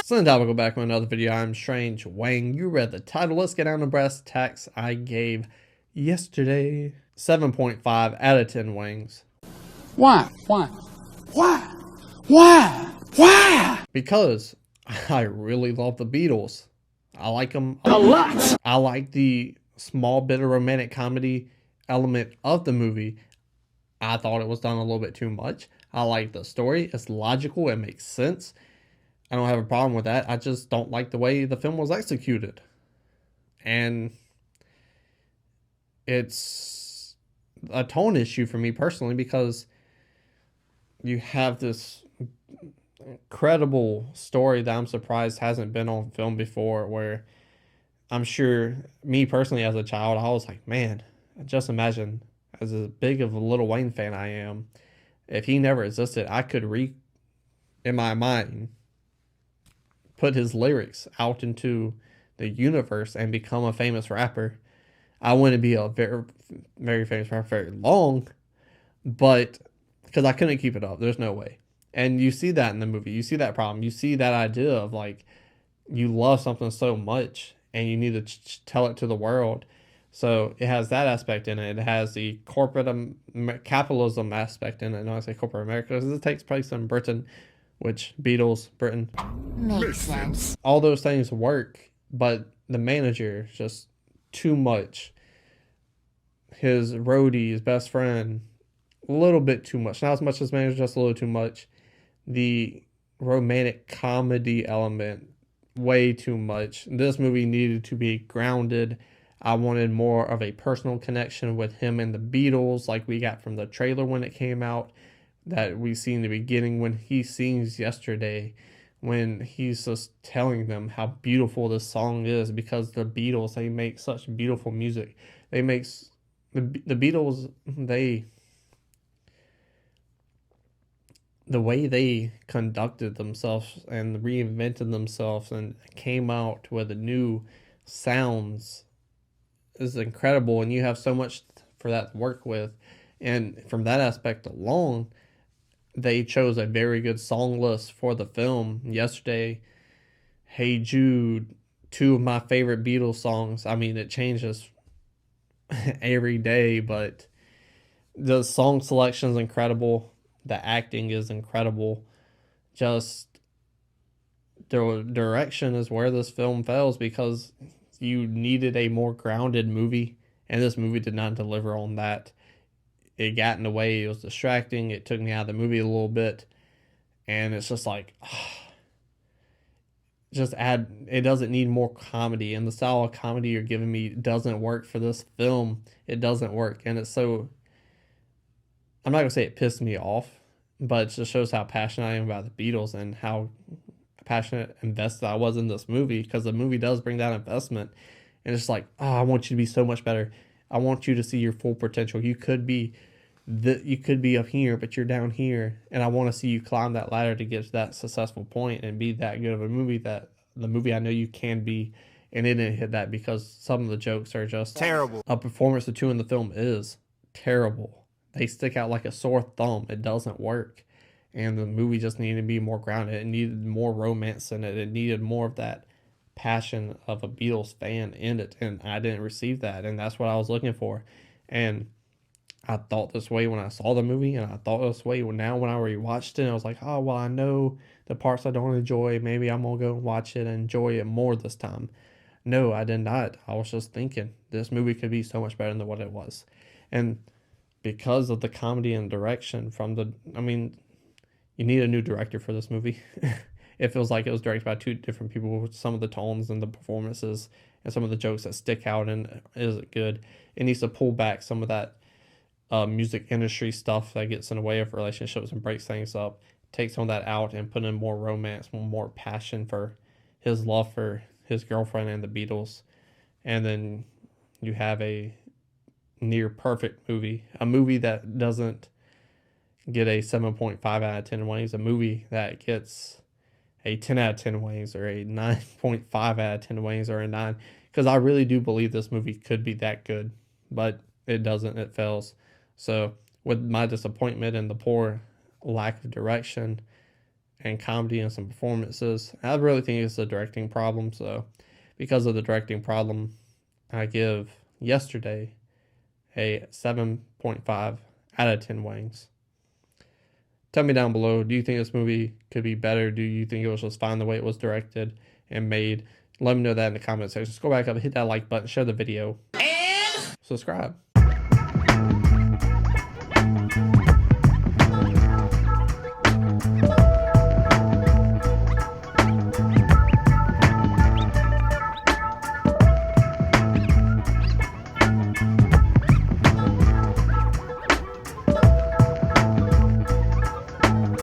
So then I'll go back with another video. I'm Strange Wang. You read the title. Let's get down to brass tacks. I gave yesterday 7.5 out of 10 Wangs. Why? Why? Why? Why? Why? Because I really love the Beatles. I like them A lot. I like the small bit of romantic comedy element of the movie. I thought it was done a little bit too much. I like the story. It's logical. It makes sense. I don't have a problem with that. I just don't like the way the film was executed. And it's a tone issue for me personally because you have this incredible story that I'm surprised hasn't been on film before, where I'm sure me personally as a child, I was like, man, just imagine as big of a Lil Wayne fan I am, if he never existed, I could in my mind, put his lyrics out into the universe and become a famous rapper. I wouldn't be a very, very famous rapper very long, but because I couldn't keep it up, there's no way. And you see that in the movie. You see that problem. You see that idea of like, you love something so much and you need to tell it to the world. So it has that aspect in it. It has the corporate capitalism aspect in it. And I say corporate America because it takes place in Britain, which Beatles, Britain. Makes sense. All those things work, but the manager, just too much. His roadie, his best friend, a little bit too much. Not as much as manager, just a little too much. The romantic comedy element, way too much. This movie needed to be grounded. I wanted more of a personal connection with him and the Beatles, like we got from the trailer when it came out, that we see in the beginning when he sings Yesterday, when he's just telling them how beautiful this song is, because the Beatles, they make such beautiful music. They make the Beatles, the way they conducted themselves and reinvented themselves and came out with the new sounds is incredible, and you have so much for that to work with. And from that aspect alone, they chose a very good song list for the film. Yesterday, Hey Jude, two of my favorite Beatles songs. I mean, it changes every day, but the song selection is incredible. The acting is incredible. Just the direction is where this film fails, because you needed a more grounded movie, and this movie did not deliver on that. It got in the way. It was distracting. It took me out of the movie a little bit, and it's just like, it doesn't need more comedy, and the style of comedy you're giving me doesn't work for this film. It doesn't work, and it's so, I'm not gonna say it pissed me off, but it just shows how passionate I am about the Beatles and how passionate, invested I was in this movie, because the movie does bring that investment. And it's like, I want you to be so much better. I want you to see your full potential. You could be up here, but you're down here, and I want to see you climb that ladder to get to that successful point and be that good of a movie, that the movie I know you can be. And it didn't hit that, because some of the jokes are just Terrible. A performance or two in the film is terrible. They stick out like a sore thumb. It doesn't work. And the movie just needed to be more grounded. It needed more romance in it. It needed more of that passion of a Beatles fan in it. And I didn't receive that. And that's what I was looking for. And I thought this way when I saw the movie. And I thought this way now when I rewatched it. I was like, oh, well, I know the parts I don't enjoy. Maybe I'm going to go watch it and enjoy it more this time. No, I did not. I was just thinking this movie could be so much better than what it was. And because of the comedy and direction you need a new director for this movie. It feels like it was directed by two different people, with some of the tones and the performances and some of the jokes that stick out and isn't good. It needs to pull back some of that music industry stuff that gets in the way of relationships and breaks things up. Take some of that out and put in more romance, more passion for his love for his girlfriend and the Beatles. And then you have a near perfect movie. A movie that doesn't get a 7.5 out of 10 Wangs, a movie that gets a 10 out of 10 Wangs, or a 9.5 out of 10 Wangs, or a 9, because I really do believe this movie could be that good, but it doesn't. It fails. So with my disappointment and the poor lack of direction, and comedy and some performances. I really think it's a directing problem. So because of the directing problem, I give Yesterday a 7.5 out of 10 wings. Tell me down below, do you think this movie could be better? Do you think it was just fine the way it was directed and made? Let me know that in the comment section. Just go back up, hit that like button, share the video, and subscribe.